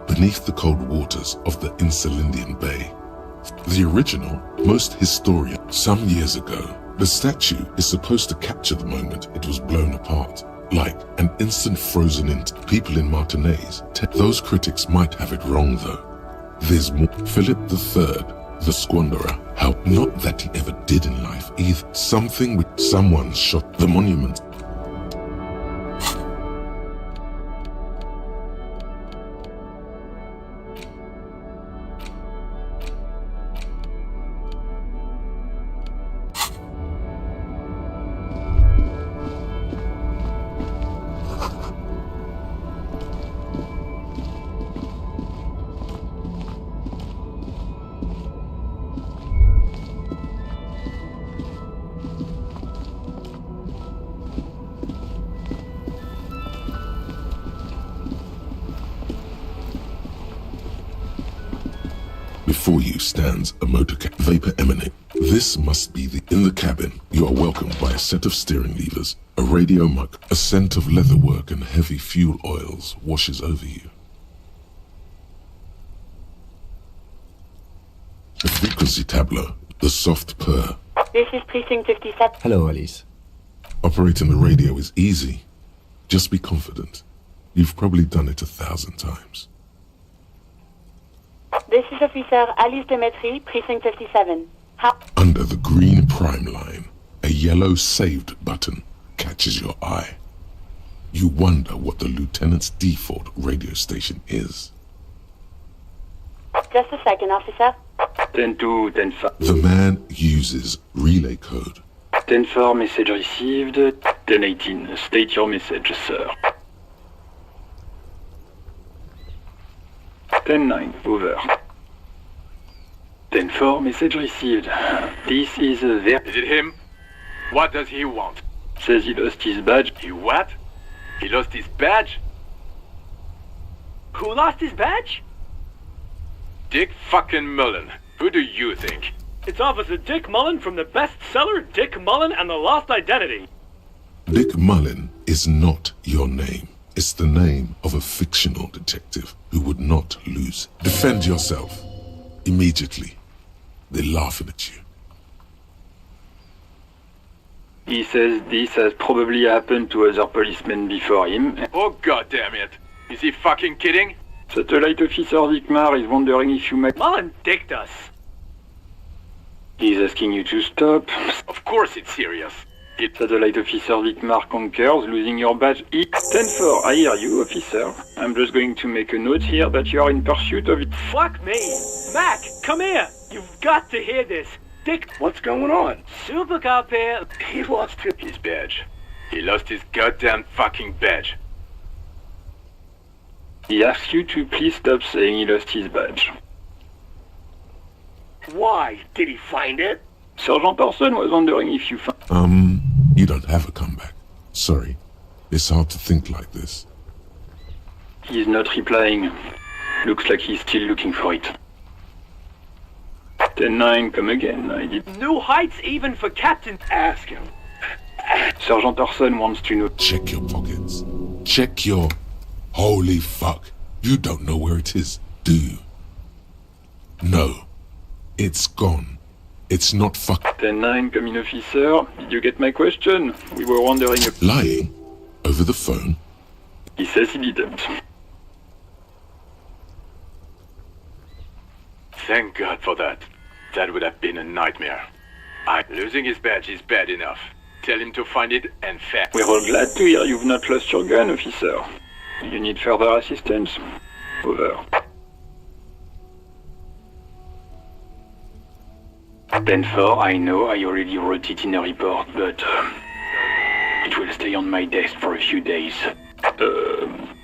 Speaker 3: Beneath the cold waters of the Insulindian Bay, the original, most historian, some years ago, the statue is supposed to capture the moment it was blown apart, like an instant frozen into people in Martinez. Those critics might have it wrong though. There's more. Philip III, the squanderer, how not that he ever did in life either. Something with someone shot the monument. Before you stands a motorcade. Vapor emanate. This must be in the cabin. You are welcomed by a set of steering levers, a radio mic, a scent of leatherwork and heavy fuel oils washes over you. The frequency tableau, the soft purr.
Speaker 13: This is Precinct 57.
Speaker 7: Hello, Alice.
Speaker 3: Operating the radio is easy. Just be confident. You've probably done it 1,000 times.
Speaker 13: This is Officer Alice Demetri, Precinct 57.
Speaker 3: Under the green prime line, a yellow saved button catches your eye. You wonder what the lieutenant's default radio station is.
Speaker 13: Just a second, officer.
Speaker 14: 10-2, 10-5.
Speaker 3: The man uses relay code.
Speaker 14: 10-4, message received. 10-18, state your message, sir. 10-9, over. 10-4, message received. This is a
Speaker 15: Is it him? What does he want?
Speaker 14: Says he lost his badge.
Speaker 15: He what? He lost his badge? Who lost his badge? Dick fucking Mullen. Who do you think?
Speaker 16: It's Officer Dick Mullen from the bestseller Dick Mullen and the Lost Identity.
Speaker 3: Dick Mullen is not your name. It's the name of a fictional detective who would not lose. Defend yourself. Immediately. They're laughing at you.
Speaker 14: He says this has probably happened to other policemen before him.
Speaker 15: Oh goddamn it! Is he fucking kidding?
Speaker 14: Satellite Officer Dickmar is wondering if you might...
Speaker 16: Mullen dicked us.
Speaker 14: He's asking you to stop.
Speaker 15: Of course it's serious.
Speaker 14: Satellite Officer Dickmar concurs, losing your badge. 10-4, I hear you, officer. I'm just going to make a note here that you are in pursuit of it.
Speaker 16: Fuck me! Mac, come here! You've got to hear this. Dick,
Speaker 15: what's going on?
Speaker 16: Super Cop here.
Speaker 15: He lost his badge. He lost his goddamn fucking badge.
Speaker 14: He asks you to please stop saying he lost his badge.
Speaker 16: Why? Did he find it?
Speaker 14: Sergeant Person was wondering if you found...
Speaker 3: You don't have a comeback. Sorry. It's hard to think like this.
Speaker 14: He's not replying. Looks like he's still looking for it. 10-9, come again. I did.
Speaker 16: New heights even for Captain. Ask him.
Speaker 14: Sergeant Orson wants to know.
Speaker 3: Check your pockets. Check your... Holy fuck. You don't know where it is, do you? No. It's gone. It's not fuck...
Speaker 14: 10-9, come in, officer. Did you get my question? We were wondering...
Speaker 3: Lying? Over the phone?
Speaker 14: He says he didn't.
Speaker 15: Thank God for that. That would have been a nightmare. Losing his badge is bad enough. Tell him to find it and fast.
Speaker 14: We're all glad to hear you've not lost your gun, officer. You need further assistance? Over. 10-4, I know I already wrote it in a report, but it will stay on my desk for a few days.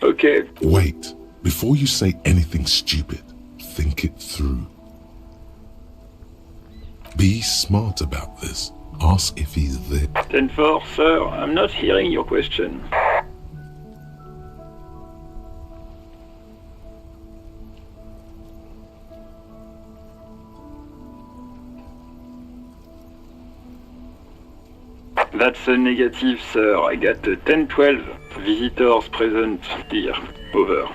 Speaker 14: Okay.
Speaker 3: Wait. Before you say anything stupid, think it through. Be smart about this. Ask if he's there.
Speaker 14: 10-4, sir, I'm not hearing your question. That's a negative, sir. I got 10-12 visitors present here. Over.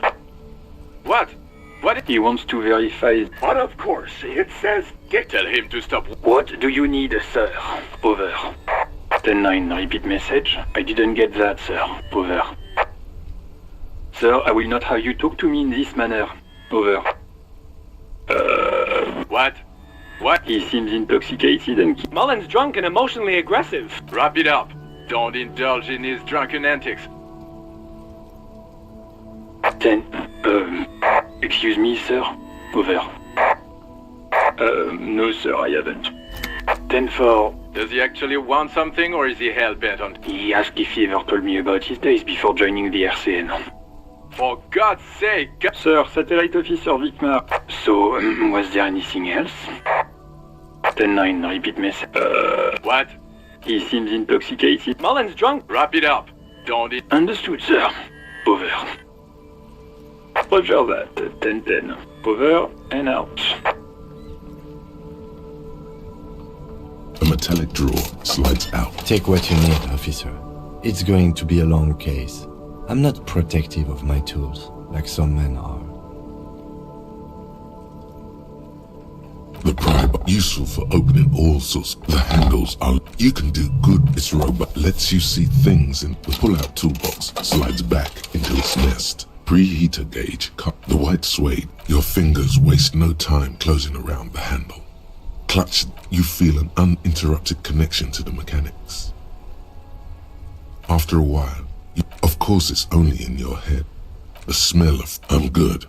Speaker 15: What? What?
Speaker 14: He wants to verify.
Speaker 16: But of course, it says get.
Speaker 15: Tell him to stop.
Speaker 14: What do you need, sir? Over. 10-9, repeat message. I didn't get that, sir. Over. Sir, I will not have you talk to me in this manner. Over.
Speaker 15: What? What?
Speaker 14: He seems intoxicated and...
Speaker 16: Mullen's drunk and emotionally aggressive.
Speaker 15: Wrap it up. Don't indulge in his drunken antics.
Speaker 14: 10. Excuse me, sir. Over. No, sir, I haven't. 10-4.
Speaker 15: Does he actually want something, or is he hell-bent on...
Speaker 14: He asked if he ever told me about his days before joining the RCN.
Speaker 15: For God's sake!
Speaker 14: Sir, Satellite Officer Vicmar. So, was there anything else? 10-9, repeat message.
Speaker 15: What?
Speaker 14: He seems intoxicated.
Speaker 16: Mullen's drunk.
Speaker 15: Wrap it up. Don't it...
Speaker 14: Understood, sir. Over. Roger that. 10-10. Over and out.
Speaker 3: A metallic drawer slides out.
Speaker 7: Take what you need, officer. It's going to be a long case. I'm not protective of my tools, like some men are.
Speaker 3: The pry bar useful for opening all sorts. The handles are... You can do good. This robot lets you see things in the pull-out toolbox. Slides back into its nest. Preheater gauge. Cut the white suede. Your fingers waste no time closing around the handle. Clutch. You feel an uninterrupted connection to the mechanics. After a while, of course it's only in your head. The smell of I'm good.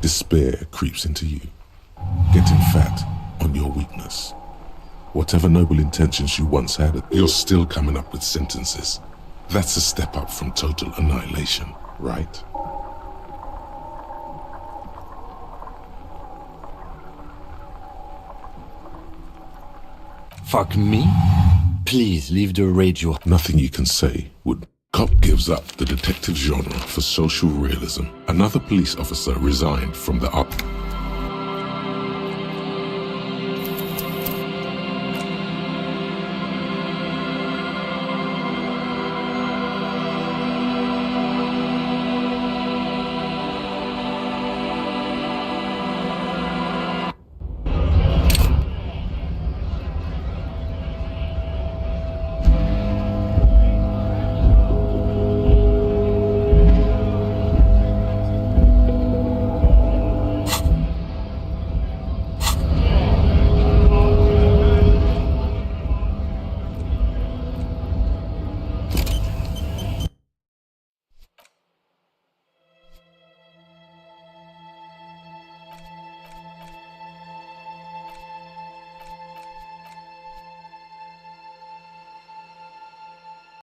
Speaker 3: Despair creeps into you, getting fat on your weakness. Whatever noble intentions you once had, you're still coming up with sentences. That's a step up from total annihilation, right?
Speaker 7: Fuck me? Please leave the radio.
Speaker 3: Nothing you can say would. Cop gives up the detective genre for social realism. Another police officer resigned from the